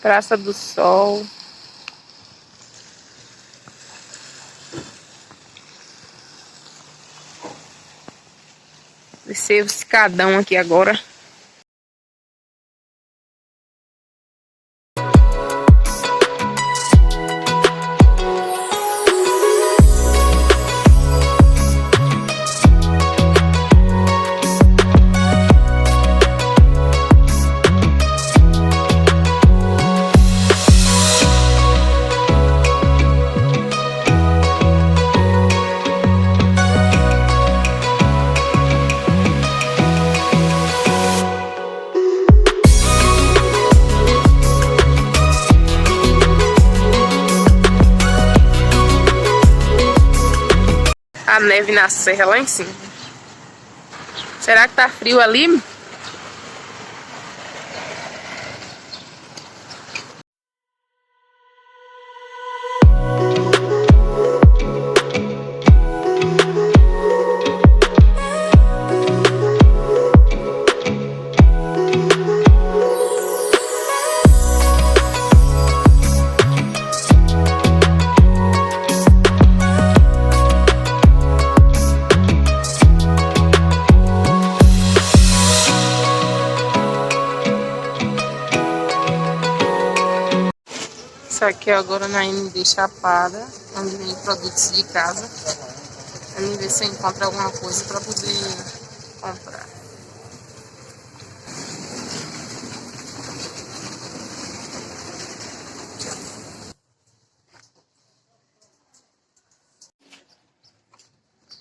Praça do Sol. Descer o escadão aqui agora. A neve na serra lá em cima. Será que tá frio ali? Isso aqui é agora na MD Chapada, onde vem produtos de casa. Vamos ver se eu encontro alguma coisa para poder comprar.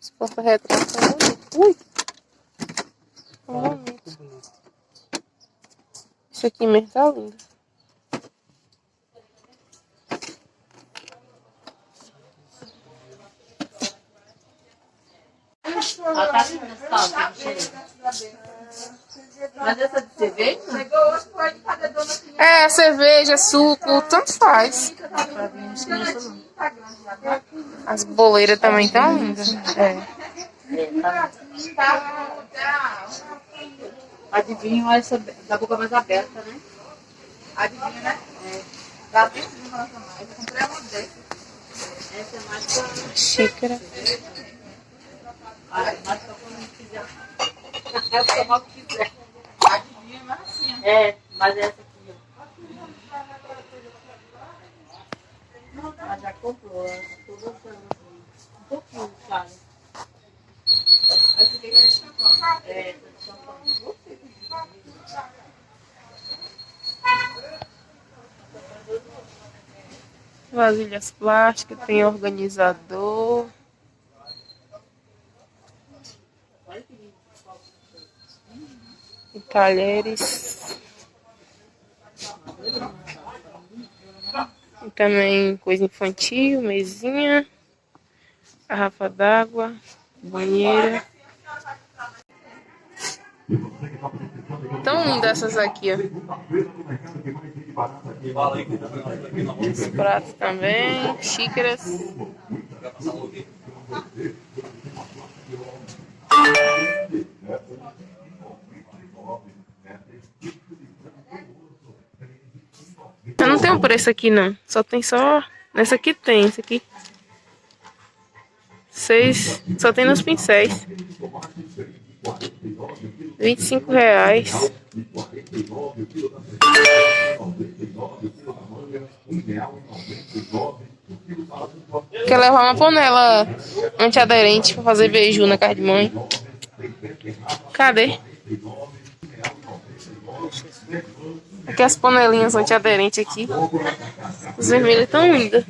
Esse porta-retrato é bonito. Ui! É bonito. Isso aqui mesmo tá lindo. Ela tá ali nas calças. Mas essa de cerveja? É, cerveja, suco, tanto faz. As boleiras também estão lindas. É. Adivinho essa da boca mais aberta, né? Adivinho, né? É. Dá 20 mil mais. Eu comprei uma dessas. Essa é mais pra... Xícara. Mais pra quando não quiser. É o que mal quiser. Adivinho, mas assim. É, mas essa aqui, ó. Ela já comprou, ela tá toda assim. Um pouquinho, sabe? Essa aqui é de champanhe. É, de champanhe. Vasilhas plásticas, tem organizador. E talheres. E também coisa infantil, mesinha, garrafa d'água, banheira. Tão lindas essas aqui, ó. Os pratos também, xícaras. Eu não tenho preço aqui não, só nessa aqui tem, esse aqui 6, só tem nos pincéis. R$25. Quer levar uma panela antiaderente pra fazer beiju na casa de mãe? Cadê? Aqui as panelinhas antiaderentes aqui. Os vermelhos tão lindos.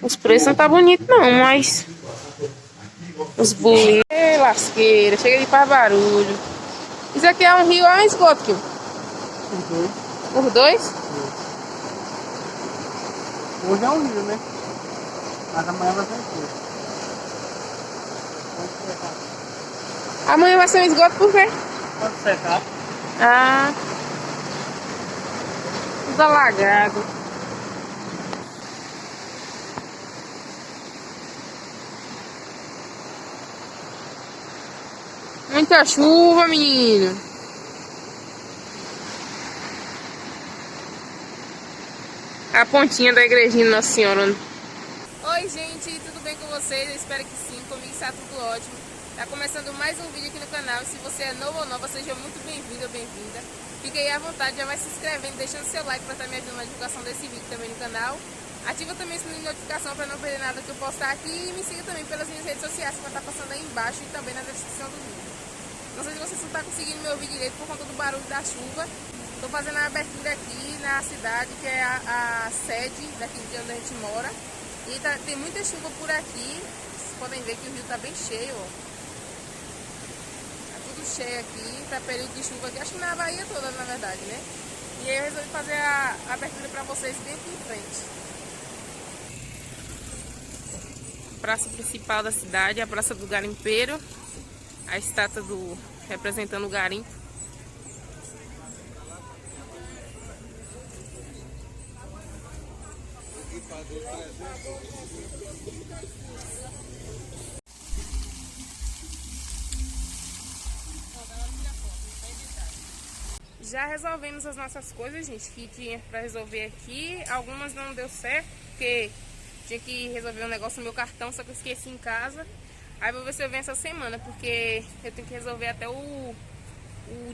Os preços não tá bonito não, mas os bolinhos. Ei, lasqueira, chega de faz barulho. Isso aqui é um rio ou é um esgoto, Kim? Os dois? Hoje é um rio, né? Mas amanhã vai ser um rio. Amanhã vai ser um esgoto por quê? Pode secar. Ah, tudo alagado. Muita chuva, menino. pontinha da igrejinha Nossa Senhora. Oi gente, tudo bem com vocês? Eu espero que sim, comigo está tudo ótimo. Tá começando mais um vídeo aqui no canal. Se você é novo ou nova, seja muito bem-vindo ou bem-vinda. Fique aí à vontade, já vai se inscrevendo, deixando seu like para estar me ajudando na divulgação desse vídeo também no canal. Ativa também o sininho de notificação para não perder nada que eu postar aqui. E me siga também pelas minhas redes sociais, que vai estar passando aí embaixo e também na descrição do vídeo. Não sei se vocês não estão conseguindo meu vídeo direito por conta do barulho da chuva. Estou fazendo a abertura aqui na cidade, que é a sede daqui de onde a gente mora. E tem muita chuva por aqui. Vocês podem ver que o rio está bem cheio, ó. Tá tudo cheio aqui, tá período de chuva aqui, acho que na Bahia toda, na verdade, né? E aí eu resolvi fazer a abertura para vocês bem aqui em frente. Praça principal da cidade, a Praça do Garimpeiro. A estátua representando o garimpo. Já resolvemos as nossas coisas, gente, que tinha pra resolver aqui. Algumas não deu certo, porque tinha que resolver um negócio no meu cartão, só que eu esqueci em casa. Aí vou ver se eu venho essa semana, porque eu tenho que resolver até o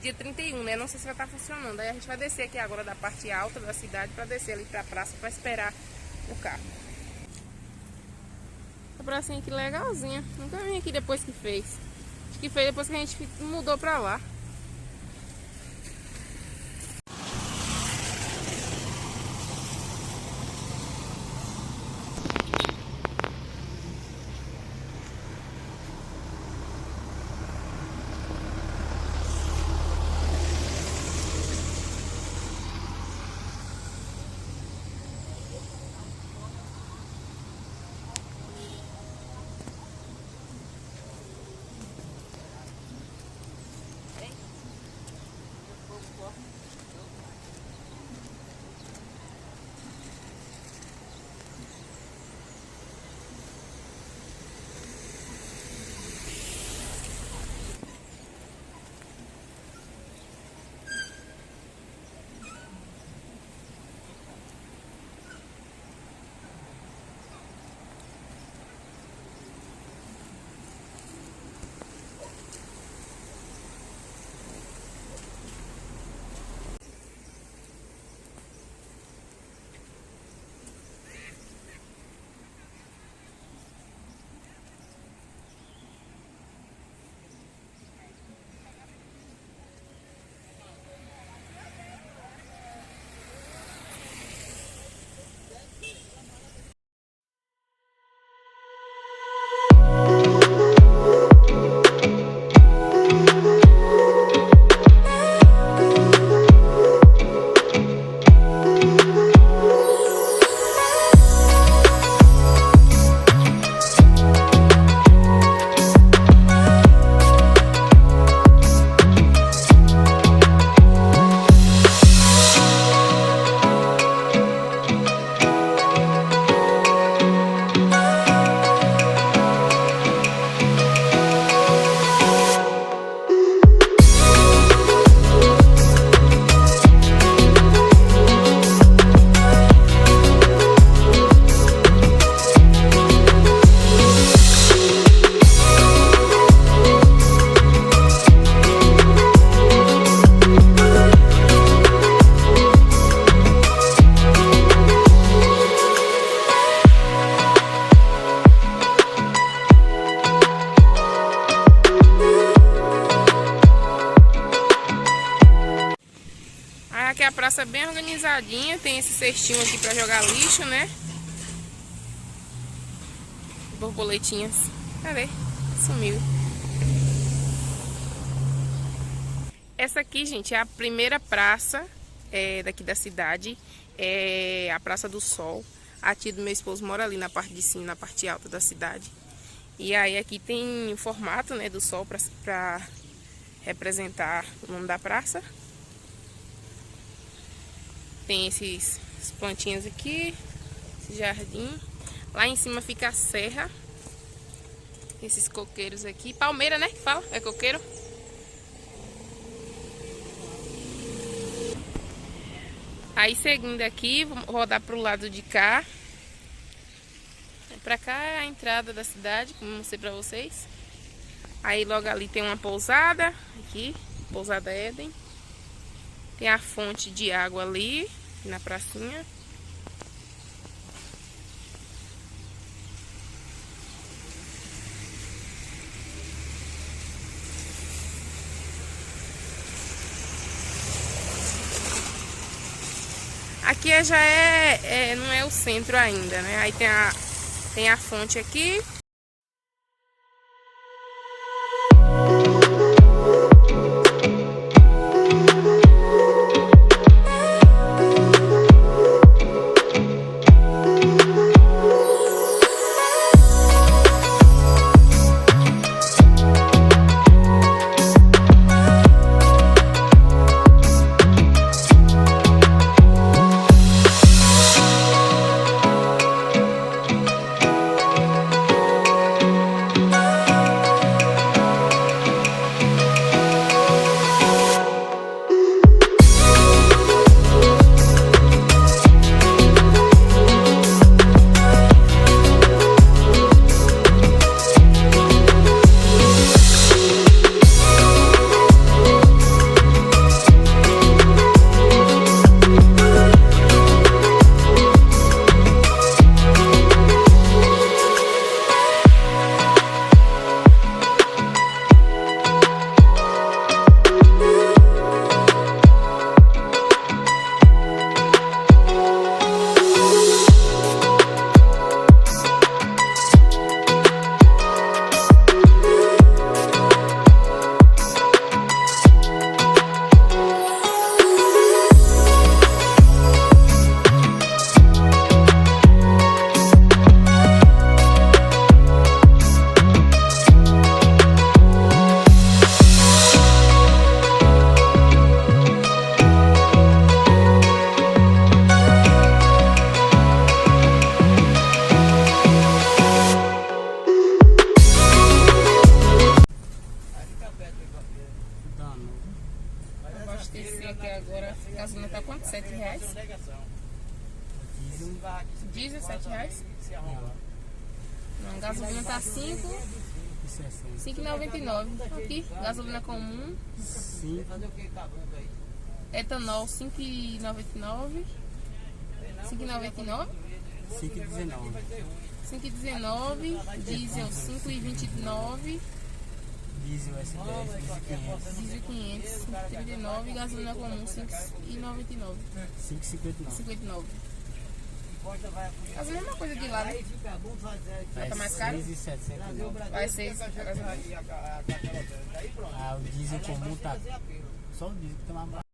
dia 31, né? Não sei se vai estar funcionando. Aí a gente vai descer aqui agora da parte alta da cidade pra descer ali pra praça pra esperar o carro. A pracinha aqui legalzinha. Nunca vim aqui depois que fez. Acho que fez depois que a gente mudou pra lá. Aqui a praça é bem organizadinha, tem esse cestinho aqui pra jogar lixo, né? Borboletinhas. Cadê? Sumiu. Essa aqui, gente, é a primeira praça daqui da pra é a Praça do Sol. A tia do meu esposo mora ali na parte de cima, na parte alta da cidade. E aí aqui tem o formato, né, do sol pra representar o nome da praça. Tem esses plantinhas aqui, esse jardim. Lá em cima fica a serra. Esses coqueiros aqui. Palmeira, né? Que fala? É coqueiro? Aí seguindo aqui, vou rodar pro lado de cá. Pra cá é a entrada da cidade, como eu mostrei pra vocês. Aí logo ali tem uma pousada, aqui, pousada Éden. Tem a fonte de água ali, na pracinha. Aqui não é o centro ainda, né? Aí tem a fonte aqui. Abastecer aqui agora, a gasolina tá quanto? R$7? Diesel R$7? Não, a gasolina tá 5,99. Aqui, gasolina comum. Etanol 5,99. 5,99. 5,19. Diesel 5,29. Diesel S10, Diesel 500, 5,39 e gasolina comum 5,99. 5,59. Faz a mesma coisa de lá, né? Vai tá mais caro? 6,700. Vai 6. Ah, o diesel comum tá. Só o diesel que tá mais barato.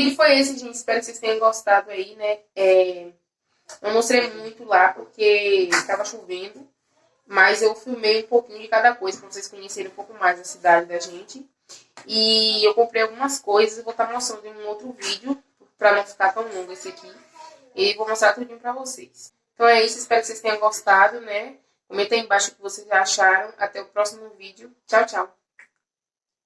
vídeo foi esse, gente. Espero que vocês tenham gostado aí, né? Não mostrei muito lá porque estava chovendo. Mas eu filmei um pouquinho de cada coisa para vocês conhecerem um pouco mais a cidade da gente. E eu comprei algumas coisas, vou estar mostrando em um outro vídeo, para não ficar tão longo esse aqui. E vou mostrar tudinho para vocês. Então é isso, espero que vocês tenham gostado, né? Comenta aí embaixo o que vocês acharam. Até o próximo vídeo. Tchau, tchau.